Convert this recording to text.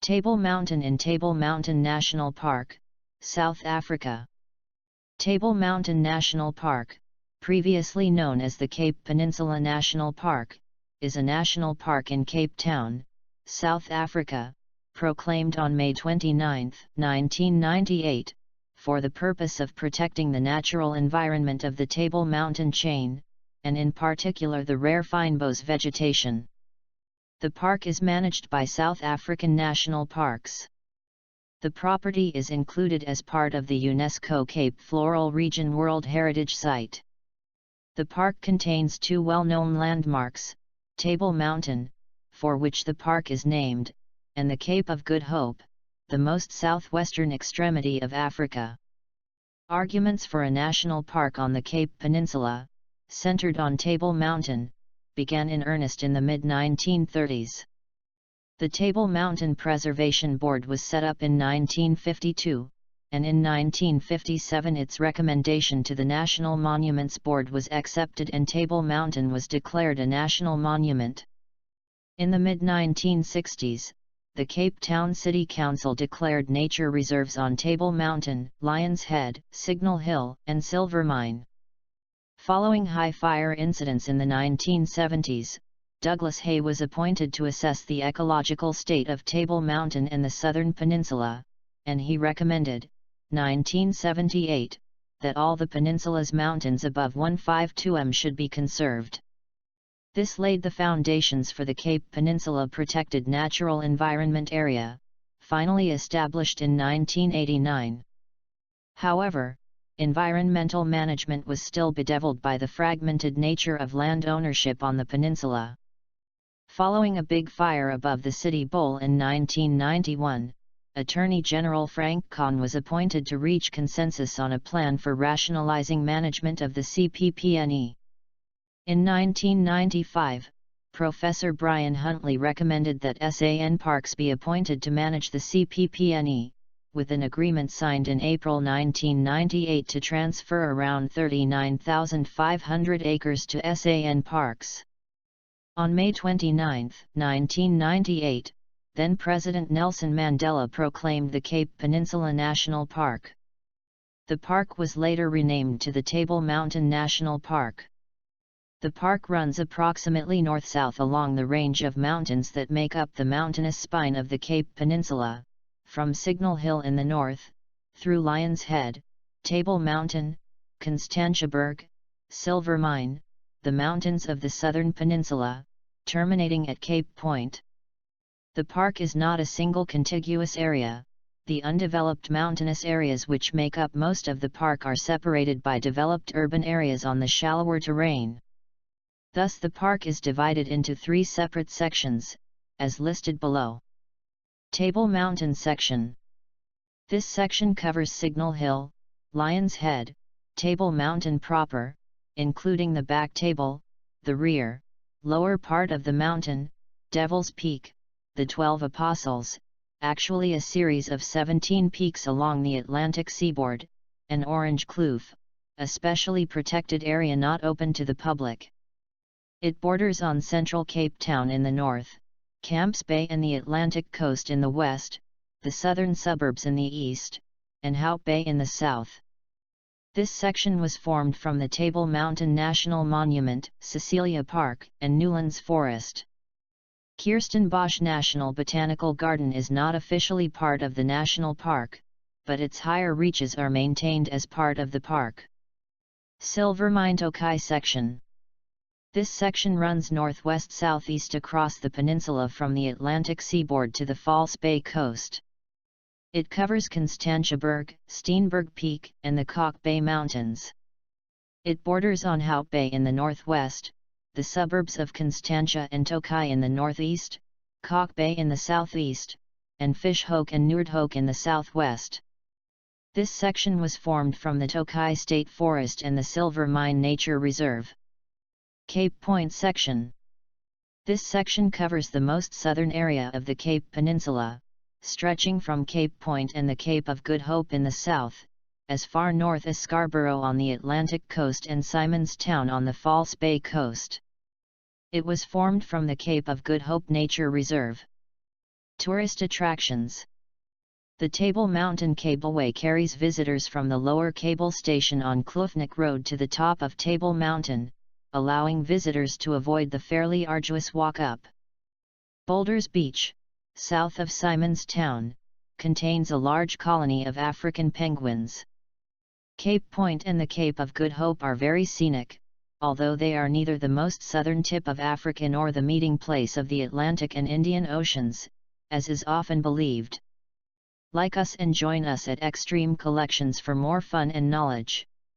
Table Mountain in Table Mountain National Park, South Africa. Table Mountain National Park, previously known as the Cape Peninsula National Park, is a national park in Cape Town, South Africa, proclaimed on May 29, 1998, for the purpose of protecting the natural environment of the Table Mountain chain, and in particular the rare fynbos vegetation. The park is managed by South African National Parks. The property is included as part of the UNESCO Cape Floral Region World Heritage Site. The park contains two well-known landmarks, Table Mountain, for which the park is named, and the Cape of Good Hope, the most southwestern extremity of Africa. Arguments for a national park on the Cape Peninsula, centered on Table Mountain, began in earnest in the mid-1930s. The Table Mountain Preservation Board was set up in 1952, and in 1957 its recommendation to the National Monuments Board was accepted and Table Mountain was declared a national monument. In the mid-1960s, the Cape Town City Council declared nature reserves on Table Mountain, Lions Head, Signal Hill, and Silvermine. Following high fire incidents in the 1970s, Douglas Hay was appointed to assess the ecological state of Table Mountain and the Southern Peninsula, and he recommended, 1978, that all the peninsula's mountains above 152 m should be conserved. This laid the foundations for the Cape Peninsula Protected Natural Environment Area, finally established in 1989. However, environmental management was still bedeviled by the fragmented nature of land ownership on the peninsula. Following a big fire above the City Bowl in 1991, Attorney General Frank Kahn was appointed to reach consensus on a plan for rationalizing management of the CPPNE. In 1995, Professor Brian Huntley recommended that SAN Parks be appointed to manage the CPPNE, with an agreement signed in April 1998 to transfer around 39,500 acres to SAN Parks. On May 29, 1998, then-President Nelson Mandela proclaimed the Cape Peninsula National Park. The park was later renamed to the Table Mountain National Park. The park runs approximately north-south along the range of mountains that make up the mountainous spine of the Cape Peninsula, from Signal Hill in the north, through Lions Head, Table Mountain, Constantiaberg, Silvermine, the mountains of the Southern Peninsula, terminating at Cape Point. The park is not a single contiguous area. The undeveloped mountainous areas which make up most of the park are separated by developed urban areas on the shallower terrain. Thus the park is divided into three separate sections, as listed below. Table Mountain Section. This section covers Signal Hill, Lions Head, Table Mountain proper, including the back table, the rear, lower part of the mountain, Devil's Peak, the 12 Apostles, actually a series of 17 peaks along the Atlantic seaboard, and Orange Kloof, a specially protected area not open to the public. It borders on central Cape Town in the north, Camps Bay and the Atlantic coast in the west, the southern suburbs in the east, and Hope Bay in the south. This section was formed from the Table Mountain National Monument, Cecilia Park, and Newlands Forest. Kirstenbosch National Botanical Garden is not officially part of the national park, but its higher reaches are maintained as part of the park. Silvermine Tokai Section. This section runs northwest-southeast across the peninsula from the Atlantic seaboard to the False Bay coast. It covers Constantiaberg, Steenberg Peak, and the Cock Bay Mountains. It borders on Hope Bay in the northwest, the suburbs of Constantia and Tokai in the northeast, Cock Bay in the southeast, and Fishhoek and Noordhoek in the southwest. This section was formed from the Tokai State Forest and the Silvermine Nature Reserve. Cape Point Section. This section covers the most southern area of the Cape Peninsula, stretching from Cape Point and the Cape of Good Hope in the south, as far north as Scarborough on the Atlantic coast and Simonstown on the False Bay coast. It was formed from the Cape of Good Hope Nature Reserve. Tourist attractions. The Table Mountain Cableway carries visitors from the lower cable station on Kloof Road to the top of Table Mountain, allowing visitors to avoid the fairly arduous walk up. Boulders Beach, south of Simonstown, contains a large colony of African penguins. Cape Point and the Cape of Good Hope are very scenic, although they are neither the most southern tip of Africa nor the meeting place of the Atlantic and Indian Oceans, as is often believed. Like us and join us at Extreme Collections for more fun and knowledge.